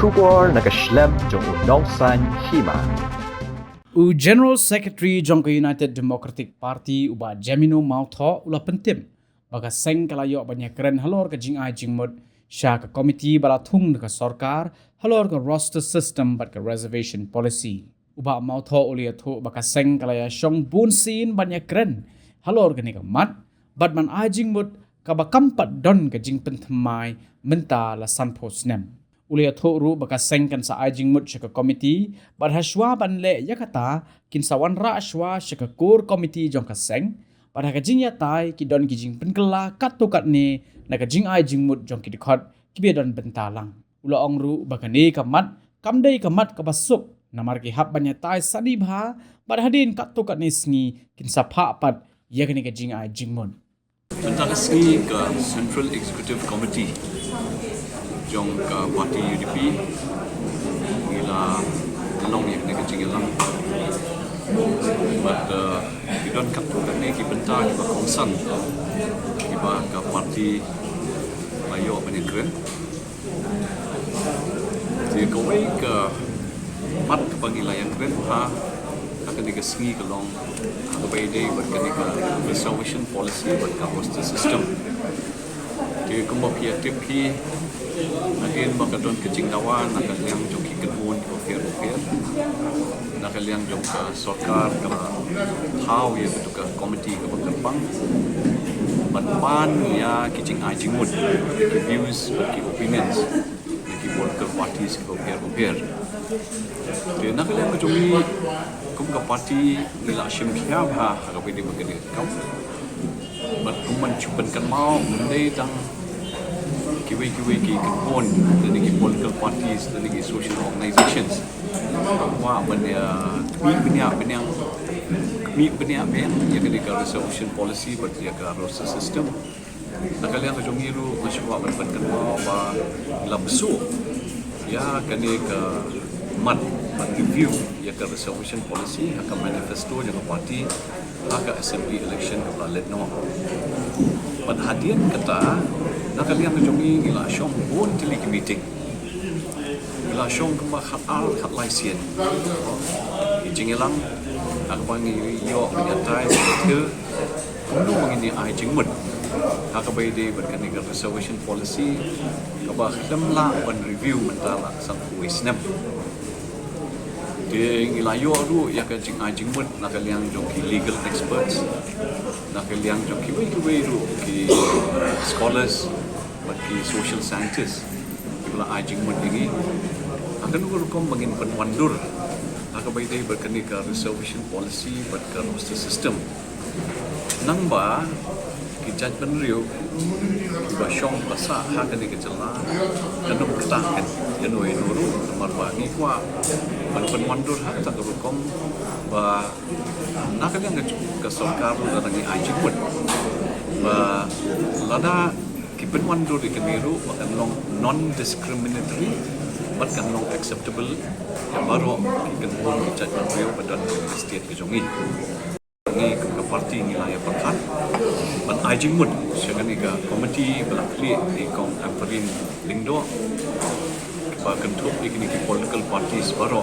Shwa nakaslem jong unongsan Hima. General Secretary Jong United Democratic Party uba Jemino mautho ula pentim baga seng kalayo banyak keren halor ke Jingmud Shwa ke Komiti balatung ke Sorkar halor ke roster system bat ke reservation policy uba mautho ulia thu baga seng kalaya shong bunsin banyak keren halor ke mat bat man Jingmud kaba kampat don ke jing pentemai menta la sanpos nem ulia thoru baka sengkan sa Jingmud shaka komiti bad Shwa ban le yakata kin sawan ra Shwa shaka core komiti jong ka seng bad ha jing ya tai ki don ki jing penkela kat to kat ne na ka jing Jingmud jong ki dikhot ki be don bentalang ula ongru baka ne kamat kamdei kamat ka basuk namar ki hab ban ya tai sadi bha bad hadin kat to kat ne sngi kin sa Phah pat yakani ka jing Jingmud Bentang sini ke Central Executive Committee Jong ke parti UDP gila long yang nak Jingïalang but kita kat tu ni kita bentar kita konsen kita ke parti Mayo Penegran jadi kau ke mat ke panggilan yang keren Phah akan digesngi ke long ke bayde berkan ke reservation policy berkan roster system jadi kau mau tip again makadon ke Jingïalang nakaliang jong kikenun ofir nakaliang jong Sorkar kala Phah ya betul ke komiti ke berkembang ban ya kijing Jingmud ki views ki opinions ki political parties ke ofir dia nakaliang jong ni kum ke parti nila shim khia ha ka pedi begini kau bat kuman chupan kan mau mendai tang kiwi ki kebun dan ki political parties dan ki social organizations wah benda mi benda yang kena resolution policy berarti ka roster system nakalian ka jongiru masywa berpenkan ba labsu ya kena ka mat review ya ka resolution policy ka manifesto jang parti ka assembly election ka letno pada hadian kata nakalian kejongi ila syong bon tili meeting ila syong kemba khat laisien Jingïalang aku panggil yo menyatai ke kuno mengini Jingmud aku bayde berkan dengan reservation policy kaba khlamla ban review mentala sang wisnam ding ila yo ru ya ka Jingmud nakalian jong legal experts nakalian jong ki ru ki scholars bagi social scientists bila Jingmud ini akan urukom bangin penwandur akan bayi berkini ke reservation policy berkah roster system nang ba ki judgment review ba syong basa ha kan ke jela kan kita kan yano nuru nomor ba ni kwa penwandur ha tak urukom ba nak yang ke Sorkar dan ni Jingmud ba lada kipen wandur di kemiru makan long non discriminatory makan long acceptable yang baru kiken pun judgment review pada state ke jongi ni ke parti ni lah yang perkat ban Jingmud sekarang ni ke komiti belakli di kong amperin lingdo ba kentup ikni ki political parties baru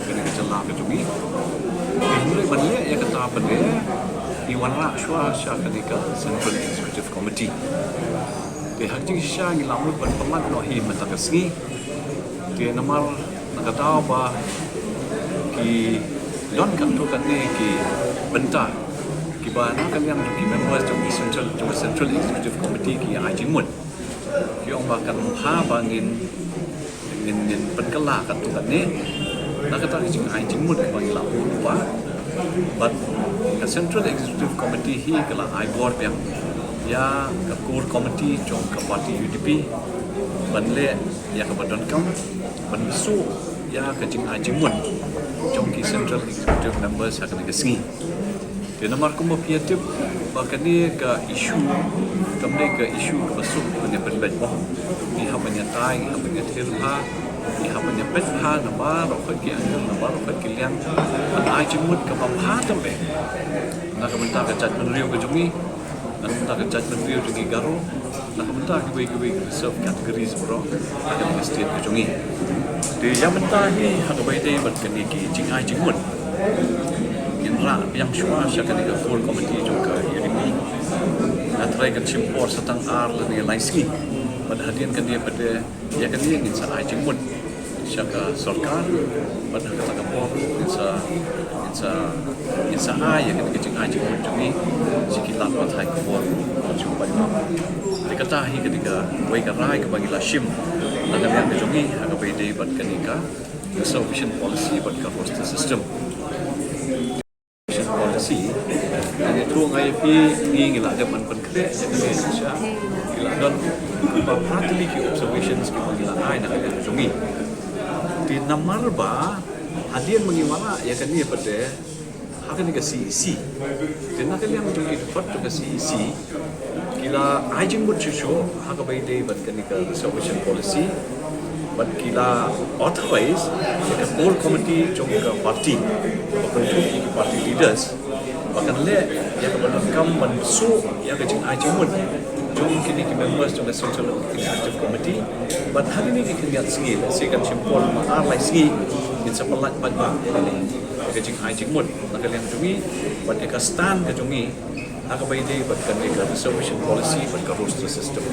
kena kecela ke jongi mulai banyak ya kata apa dia di warna Shwa ke Central Executive Committee di hak Shwa ni lamut berpemat no Hima tak kesni di namar nak tahu bah ki don kan tu kan ni ki bentar ki bana kan yang ki members jong Central Executive Committee ki Jingmud ki orang bahkan Phah bangin dengan penkela kan tu kan ni nak kata ki Jingmud bangin lamut bah but the Central Executive Committee hi kala board yang ya ke core committee jong ke parti UDP banle ya ke badan kam bansu ya ke Jingmud jong ki Central Executive members akan kesngi di nomor kumbo piatip bahkan ni ke isu kamne ke isu ke basuk punya penbet boh ni ha penyatai ha penyatirha ni ha penyepet ha nama rokot ki angel nama rokot ki liang Jingmud ke Phah tambe nak bentar ke judgment review ke jongi nak bentar ke judgment review jongi garo nak bentar ke reserve categories bro akan state ke jongi Di yang mentahi hakabai day bat kani ki Jing'ai Jingmut. Yang Shwa syaka ni full komiti juga Yirimi. Natrai kan simpor setang ar ni laisi. Pada hadian kan dia pada ya kan dia ngin sa ai Jingmut. Syaka Sorkar pada kata kapor insa ai ya kan ke Jing'ai Jingmut jumi sikilat patai kapor jumpa di mana. Dikatahi ketika wai karai ke bagi lashim dengan yang kejungi hakabai day bat kanika reservation policy bat ka hostel system policy dan itu ngayapi ngila ada man penkre Indonesia gila dan partly ki observations ki gila ai nak yang kejungi di namar ba hadian mengiwala ya kan ni pada akan ni ke CEC dan nak yang kejungi dapat ke CEC kila ajing bud chuchu hakabai day bat kanika reservation policy but kila authorize the whole committee jong ka party bentuk ki party leaders bahkan le ya ka kam mansu ya ka jing ajing bud jong kini ki members jong ka central executive committee but hari ni ki lihat singi se kan simpol ma lai singi in sa palat ba ka jing ajing bud nak yang jungi but ka stand ka jungi hakabai day bat kanika reservation policy bat ka roster system